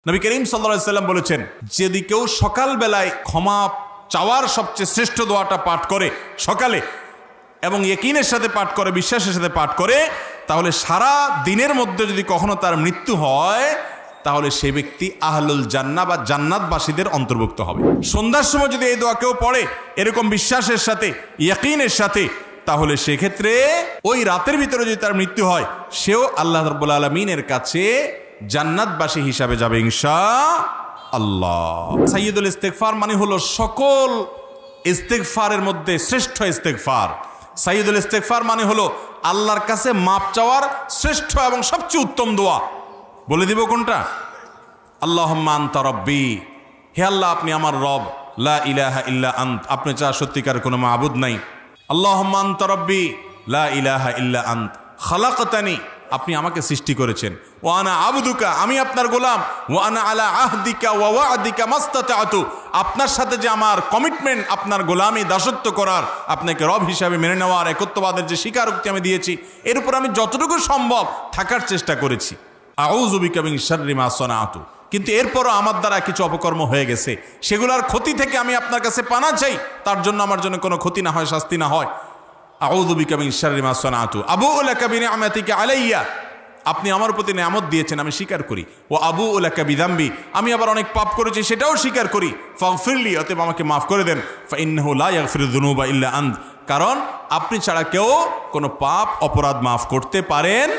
নবী করিম সাল্লাল্লাহু আলাইহি সাল্লাম বলেছেন, যদি কেউ সকালবেলায় ক্ষমা চাওয়ার সবচেয়ে শ্রেষ্ঠ দোয়াটা পাঠ করে সকালে এবং ইয়াকিনের সাথে পাঠ করে, বিশ্বাসের সাথে পাঠ করে, তাহলে সারা দিনের মধ্যে যদি কখনো তার মৃত্যু হয় তাহলে সে ব্যক্তি আহলুল জান্নাহ বা জান্নাতবাসীদের অন্তর্ভুক্ত হবে। সন্ধ্যার সময় যদি এই দোয়া কেউ পড়ে এরকম বিশ্বাসের সাথে, ইয়াকিনের সাথে, তাহলে সেক্ষেত্রে ওই রাতের ভিতরে যদি তার মৃত্যু হয় সেও আল্লাহ রাব্বুল আলামিনের কাছে জান্নাতবাসী হিসাবে যাবে ইনশাআল্লাহ। সাইয়্যিদুল ইস্তিগফার মানে হলো সকল ইস্তিগফারের মধ্যে শ্রেষ্ঠ ইস্তিগফার। সাইয়্যিদুল ইস্তিগফার মানে হলো আল্লাহর কাছে মাপ চাওয়ার শ্রেষ্ঠ এবং সবচেয়ে উত্তম দোয়া। বলে দিব কোনটা? আল্লাহুম্মা আনতা রাব্বি, হে আল্লাহ আপনি আমার রব, লা ইলাহা ইল্লা আন্ত, আপনি ছাড়া সত্যিকার কোনো মাবুদ নাই। আল্লাহুম্মা আনতা রাব্বি লা ইলাহা ইল্লা আন্ত খালাকতানি, আপনি আমাকে সৃষ্টি করেছেন। ওয়া আনা আবদুকা, আমি আপনার গোলাম। ওয়া আনা আলা আহদিকা ওয়া ওয়া'দিকা মাস্তাতা'তু, আপনার সাথে যে আমার কমিটমেন্ট, আপনার গোলামি দাসত্ব করার, আপনাকে রব হিসাবে মেনে নেওয়ার, একত্ববাদের যে স্বীকারোক্তি আমি দিয়েছি, এর উপর আমি যতটুকু সম্ভব থাকার চেষ্টা করেছি। আউযু বিকা মিন শাররি মা সানাতু, কিন্তু এরপরও আমার দ্বারা কিছু অপকর্ম হয়ে গেছে, সেগুলোর ক্ষতি থেকে আমি আপনার কাছে পানা চাই, তার জন্য আমার জন্য কোনো ক্ষতি না হয়, শাস্তি না হয়। আউযু বিকা মিন শাররি মা সানাতু আবুউ লাকা বিনি'মাতিকা আলাইয়া, আপনি আমার প্রতি নিয়ামত দিয়েছেন আমি স্বীকার করি। ও আবুউ লাকা বিযামবি, আমি আবার অনেক পাপ করেছি সেটাও স্বীকার করি। ফাগফিরলি, অতএব আমাকে মাফ করে দেন। ফাইন্নাহু লা ইয়াগফিরুয যুনুবা ইল্লা আন্ত, কারণ আপনি ছাড়া কেউ কোনো পাপ অপরাধ মাফ করতে পারেন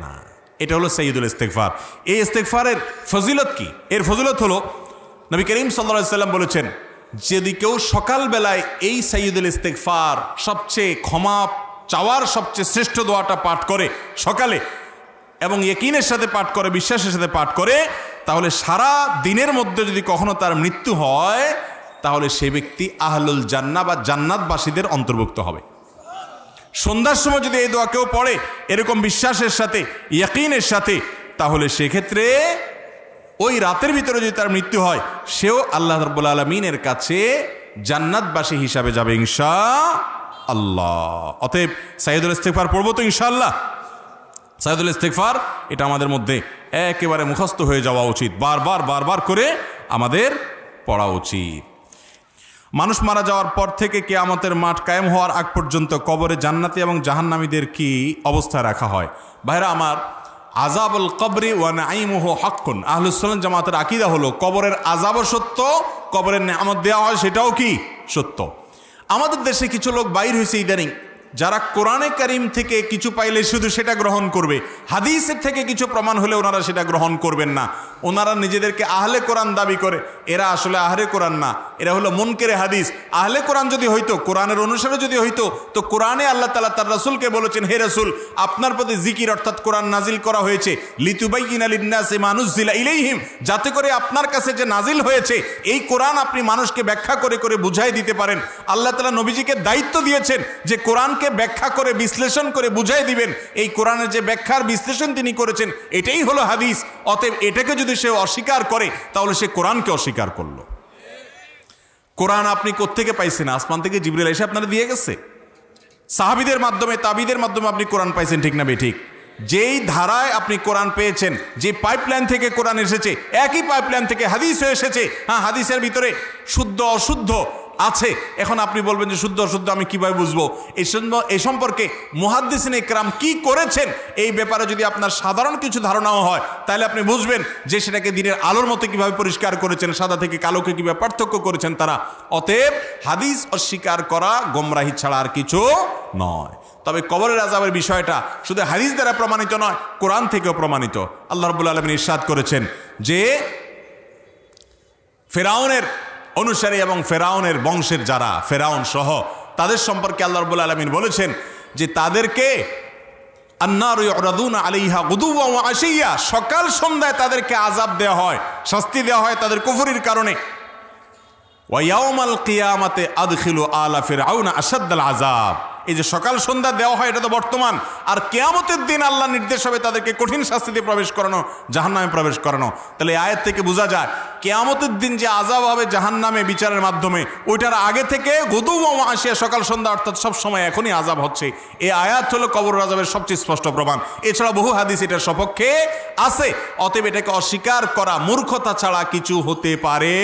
না। এটা হলো সাইয়্যিদুল ইস্তিগফার। এই ইস্তিগফারের ফজিলত কি? এর ফজিলত হলো নবী করিম সাল্লাল্লাহু আলাইহি সাল্লাম বলেছেন, যদি কেউ সকালবেলায় এই সাইয়্যিদুল ইস্তিগফার, সবচেয়ে ক্ষমা চাওয়ার সবচেয়ে শ্রেষ্ঠ দোয়াটা পাঠ করে সকালে এবং ইয়াকিনের সাথে পাঠ করে, বিশ্বাসের সাথে পাঠ করে, তাহলে সারা দিনের মধ্যে যদি কখনো তার মৃত্যু হয় তাহলে সে ব্যক্তি আহলুল জান্নাহ বা জান্নাতবাসীদের অন্তর্ভুক্ত হবে। সন্ধ্যার সময় যদি এই দোয়া কেউ পড়ে এরকম বিশ্বাসের সাথে, ইয়াকিনের সাথে, তাহলে সেক্ষেত্রে ওই রাতের ভিতরে যদি তার মৃত্যু হয় সেও আল্লাহ রাব্বুল আলামিনের কাছে জান্নাতবাসী হিসাবে যাবে ইনশাআল্লাহ। অতএব সাইয়্যিদুল ইস্তিগফার পড়বো তো ইনশাআল্লাহ। সাইয়্যিদুল ইস্তিগফার এটা আমাদের মধ্যে একেবারে মুখস্থ হয়ে যাওয়া উচিত, বারবার বারবার করে আমাদের পড়া উচিত। মানুষ মারা যাওয়ার পর থেকে কিয়ামতের মাঠ কায়েম হওয়ার আগ পর্যন্ত কবরে জান্নাতি এবং জাহান্নামীদের কি অবস্থায় রাখা হয়? ভাইরা আমার, আযাবুল কবরি ওয়া নাঈমুহু হাক্কুন। আহলুস সুন্নাহ জামাতের আকীদা হলো কবরের আযাবও সত্য, কবরের নিয়ামত দেওয়া হয় সেটাও কি সত্য। আমাদের দেশে কিছু লোক বাইর হয়েছে ইদানিং, যারা কোরআনে কারীম থেকে কিছু পাইলে শুধু সেটা গ্রহণ করবে, হাদিসের থেকে কিছু প্রমাণ হলে ওনারা সেটা গ্রহণ করবেন না। ওনারা নিজেদেরকে আহলে কোরআন দাবি করে, এরা আসলে আহলে কোরআন না, এরা হলো মুনকেরে হাদিস। আহলে কোরআন যদি হইতো, কোরআনের অনুসারে যদি হইতো, তো কোরআনে আল্লাহ তাআলা তার রাসূলকে বলেছেন, হে রাসূল আপনার প্রতি জিকির অর্থাৎ কোরআন নাজিল করা হয়েছে লিতুবাইয়িনা লিন-নাসি মা নুযিলা ইলাইহিম, যাতে করে আপনার কাছে যে নাজিল হয়েছে এই কোরআন আপনি মানুষকে ব্যাখ্যা করে করে বুঝাই দিতে পারেন। আল্লাহ তাআলা নবীজিকে দায়িত্ব দিয়েছেন যে কোরআনকে ব্যাখ্যা করে বিশ্লেষণ করে বুঝাই দিবেন। এই কোরআনের যে ব্যাখ্যার বিশ্লেষণ তিনি করেছেন এটাই হলো হাদিস। অতএব এটাকে যদি সে অস্বীকার করে তাহলে সে কোরআনকে অস্বীকার করলো। কোরআন আপনি কোত্থেকে পাইছেন? আসমান থেকে জিবরিল এসে আপনারা দিয়ে গেছে? সাহাবীদের মাধ্যমে, তাবিদের মাধ্যমে আপনি কোরআন পাইছেন, ঠিক না বেঠিক? যেই ধারায় আপনি কোরআন পেয়েছেন, যে পাইপলাইন থেকে কোরআন এসেছে, একই পাইপলাইন থেকে হাদিসও এসেছে। হ্যাঁ, হাদিসের ভিতরে শুদ্ধ অশুদ্ধ আছে। এখন আপনি বলবেন যে শুদ্ধ অশুদ্ধ আমি কিভাবে বুঝবো? এই সম্পর্কে মুহাদ্দিসিনে ইকরাম কি করেছেন এই ব্যাপারে যদি আপনার সাধারণ কিছু ধারণাও হয় তাহলে আপনি বুঝবেন যে সেটাকে দিনের আলোর মতো কিভাবে পরিষ্কার করেছেন, সাদা থেকে কালোকে কিভাবে পার্থক্য করেছেন তারা। অতএব হাদিস অস্বীকার করা গোমরাহি ছাড়া আর কিছু নয়। তবে কবরের আযাবের বিষয়টা শুধু হাদিস দ্বারা প্রমাণিত নয়, কোরআন থেকেও প্রমাণিত। আল্লাহ রাব্বুল আলামিন ইরশাদ করেছেন যে ফেরাউনের অনুসারী এবং ফেরাউনের বংশের যারা, ফেরাউন সহ তাদের সম্পর্কে আল্লাহ রাব্বুল আলামিন বলেছেন যে তাদেরকে আন্নারু ইউরাদুনা আলাইহা গুদুওয়া ওয়া আশিয়া, সকাল সন্ধ্যায় তাদেরকে আযাব দেওয়া হয়, শাস্তি দেওয়া হয় তাদের কুফরির কারণে। ওয়া ইয়াউমাল কিয়ামাতে আদখিলু আলা ফিরআউনা আশাদ্দাল আযাব, এই যে সকাল সন্ধ্যা দেওয়া হয় এটা তো বর্তমান, আর কিয়ামতের দিন আল্লাহ নির্দেশ হবে তাদেরকে কঠিন শাস্তিতে প্রবেশ করানো, জাহান্নামে প্রবেশ করানো। তাহলে এই আয়াত থেকে বোঝা যায় কিয়ামতের দিন যে আযাব হবে জাহান্নামে বিচারের মাধ্যমে, ওইটার আগে থেকে গদু ওয়া আশিয়া সকাল সন্ধ্যা অর্থাৎ সব সময় এখনই আযাব হচ্ছে। এই আয়াত হলো কবর আযাবের সবচেয়ে স্পষ্ট প্রমাণ। এছাড়া বহু হাদিস এটার সপক্ষে আছে। অতএব এটাকে অস্বীকার করা মূর্খতা ছাড়া কিছু হতে পারে।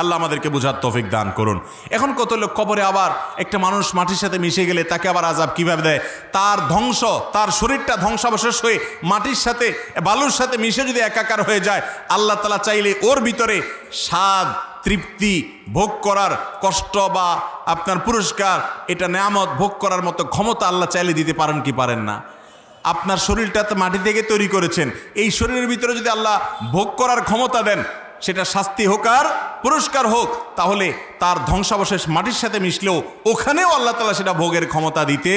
আল্লাহ আমাদেরকে বুঝার তৌফিক দান করুন। এখন কত লোক কবরে আবার একটা মানুষ মাটির সাথে মিশে গেলে তাকে আবার আযাব কিভাবে দেয়, তার ধ্বংস, তার শরীরটা ধ্বংসাবশেষ হয়ে মাটির সাথে বালুর সাথে মিশে যদি একাকার হয়ে যায়, আল্লাহ তাআলা চাইলে ওর ভিতরে স্বাদ, তৃপ্তি ভোগ করার, কষ্ট বা আপনার পুরস্কার, এটা নেয়ামত ভোগ করার মতো ক্ষমতা আল্লাহ চাইলে দিতে পারেন কি পারেন না? আপনার শরীরটা তো মাটি থেকে তৈরি করেছেন, এই শরীরের ভিতরে যদি আল্লাহ ভোগ করার ক্ষমতা দেন, সেটা শাস্তি হোক আর পুরস্কার হোক, তাহলে তার ধ্বংসাবশেষ মাটির সাথে মিশলেও ওখানেও আল্লাহ তাআলা সেটা ভোগের ক্ষমতা দিতে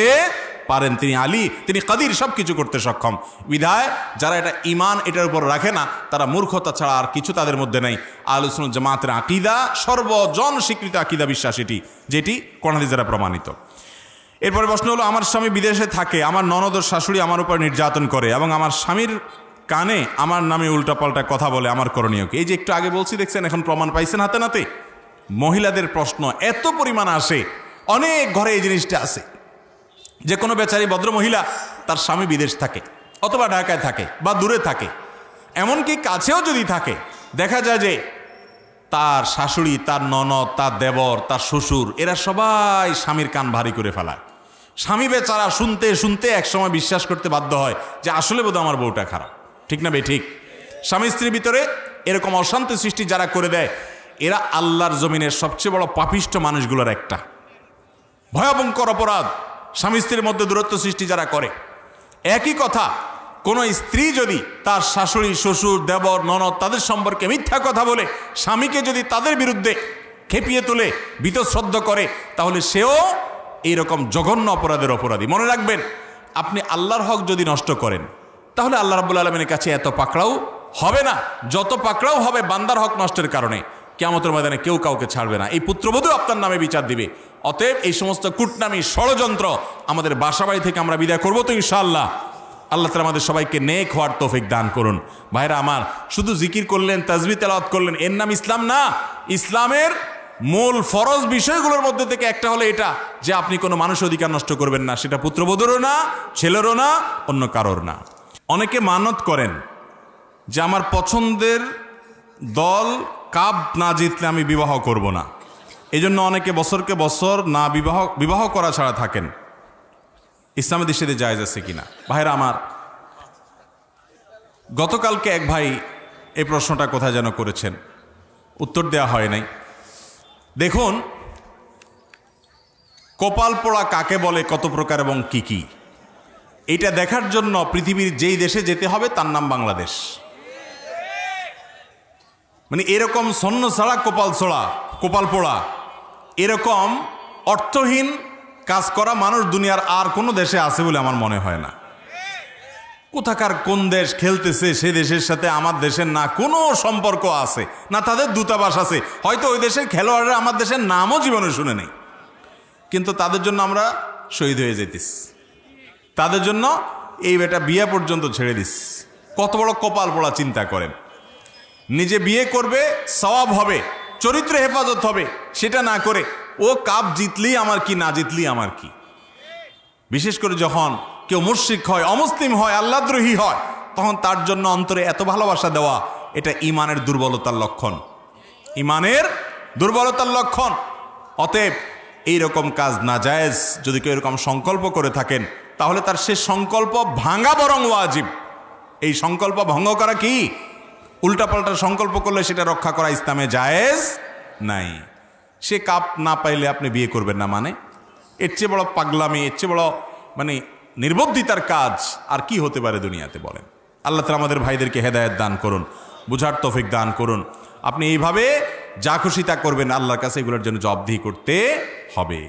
পারেন। তিনি আলী, তিনি কাদির, সব কিছু করতে সক্ষম। বিধায় যারা এটা ঈমান এটার উপর রাখে না, তারা মূর্খতা ছাড়া আর কিছু তাদের মধ্যে নেই। আহলুস সুন্নাত জামাতের আকীদা সর্বজন স্বীকৃত আকীদা, বিশ্বাস এটি, যেটি কোরআন হাদিস দ্বারা প্রমাণিত। এরপরে প্রশ্ন হলো, আমার স্বামী বিদেশে থাকে, আমার ননদ ও শাশুড়ি আমার উপর নির্যাতন করে এবং আমার স্বামীর কানে আমার নামে উল্টাপাল্টা কথা বলে, আমার করণীয় কি? এই যে একটু আগে বলছি, দেখছেন এখন প্রমাণ পাইছেন হাতে নাতে। মহিলাদের প্রশ্ন এত পরিমাণ আসে, অনেক ঘরে এই জিনিসটা আছে যে কোনো বেচারি ভদ্র মহিলা, তার স্বামী বিদেশ থাকে অথবা ঢাকায় থাকে বা দূরে থাকে, এমনকি কাছেও যদি থাকে, দেখা যায় যে তার শাশুড়ি, তার ননদ, তার দেবর, তার শ্বশুর, এরা সবাই স্বামীর কান ভারী করে ফেলায়। স্বামী বেচারা শুনতে শুনতে একসময় বিশ্বাস করতে বাধ্য হয় যে আসলে বোধহয় আমার বউটা খারাপ। ঠিক না বে ঠিক? স্বামী স্ত্রীর ভিতরে এরকম অশান্তি সৃষ্টি যারা করে দেয়, এরা আল্লাহর জমিনের সবচেয়ে বড় পাপিষ্ঠ মানুষগুলোর একটা। ভয়াবঙ্কর অপরাধ স্বামী স্ত্রীর মধ্যে দূরত্ব সৃষ্টি যারা করে। একই কথা, কোনো স্ত্রী যদি তার শাশুড়ি, শ্বশুর, দেবর, ননদ তাদের সম্পর্কে মিথ্যা কথা বলে স্বামীকে যদি তাদের বিরুদ্ধে খেপিয়ে তোলে, বীতশ্রদ্ধ করে, তাহলে সেও এইরকম জঘন্য অপরাধের অপরাধী। মনে রাখবেন, আপনি আল্লাহর হক যদি নষ্ট করেন, তাহলে আল্লাহ রাব্বুল আলামিনের কাছে এত পাকড়াও হবে না যত পাকড়াও হবে বান্দার হক নষ্টের কারণে। কিয়ামতের ময়দানে কেউ কাউকে ছাড়বে না, এই পুত্রবধূ আপনার নামে বিচার দিবে। অতএব এই সমস্ত কুটনামি, ষড়যন্ত্র আমাদের বাসাবাড়ি থেকে আমরা বিদায় করবো তো ইনশাআল্লাহ। আল্লাহ তাআলা আমাদের সবাইকে নেক হওয়ার তৌফিক দান করুন। ভাইরা আমার, শুধু জিকির করলেন, তাসবিহ তেলাওয়াত করলেন, এর নাম ইসলাম না। ইসলামের মূল ফরজ বিষয়গুলোর মধ্যে থেকে একটা হলো এটা যে আপনি কোনো মানুষ অধিকার নষ্ট করবেন না, সেটা পুত্রবধূরও না, ছেলেরও না, অন্য কারোর না। অনেকে মানত করেন যে আমার পছন্দের দল কাপ না জিতলে আমি বিবাহ করব না। এই জন্য অনেকে বছরকে বছর না বিবাহ করা ছাড়া থাকেন। ইসলামের দৃষ্টিতে জায়েজ আছে কিনা? ভাইরা আমার, গতকালকে এক ভাই এই প্রশ্নটা কোথায় যেন করেছেন, উত্তর দেওয়া হয় নাই। দেখুন, কপাল পোড়া কাকে বলে, কত প্রকার এবং কি কি, এইটা দেখার জন্য পৃথিবীর যেই দেশে যেতে হবে তার নাম বাংলাদেশ। মানে এরকম সন্ন ছাড়া কপাল পোড়া, এরকম অর্থহীন কাজ করা মানুষ দুনিয়ার আর কোনো দেশে আছে বলে আমার মনে হয় না। কোথাকার কোন দেশ খেলতেছে, সে দেশের সাথে আমার দেশের না কোনো সম্পর্ক আছে, না তাদের দূতাবাস আছে। হয়তো ওই দেশের খেলোয়াড়রা আমার দেশের নামও জীবনে শুনে নেই, কিন্তু তাদের জন্য আমরা শহীদ হয়ে যেতিস, তাদের জন্য এই বেটা বিয়ে পর্যন্ত ছেড়ে দিস। কত বড় কপাল পোড়া চিন্তা করেন। নিজে বিয়ে করবে, সওয়াব হবে, চরিত্র হেফাজত হবে, সেটা না করে ও কাপ জিতলেই আমার কি, না জিতলেই আমার কি। বিশেষ করে যখন কেউ মুশরিক হয়, অমুসলিম হয়, আল্লাহদ্রোহী হয়, তখন তার জন্য অন্তরে এত ভালোবাসা দেওয়া, এটা ঈমানের দুর্বলতার লক্ষণ, ঈমানের দুর্বলতার লক্ষণ। অতএব এইরকম কাজ নাজায়েজ। যদি কেউ এরকম সংকল্প করে থাকেন, তাহলে তার সে সংকল্প ভাঙা বরং ওয়াজিব। এই সংকল্প ভঙ্গ করা কি? উল্টাপাল্টা সংকল্প করলে সেটা রক্ষা করা ইসলামে জায়েজ নাই। সে কাপ না পাইলে আপনি বিয়ে করবেন না, মানে এর চেয়ে বড় পাগলামি, এর চেয়ে বড় মানে নির্বুদ্ধিতার কাজ আর কি হতে পারে দুনিয়াতে বলেন। আল্লাহ তাআলা আমাদের ভাইদেরকে হেদায়েত দান করুন, বুঝার তৌফিক দান করুন। আপনি এইভাবে যা খুশি তা করবেন, আল্লাহর কাছে এগুলোর জন্য জবাবদিহি করতে হবে।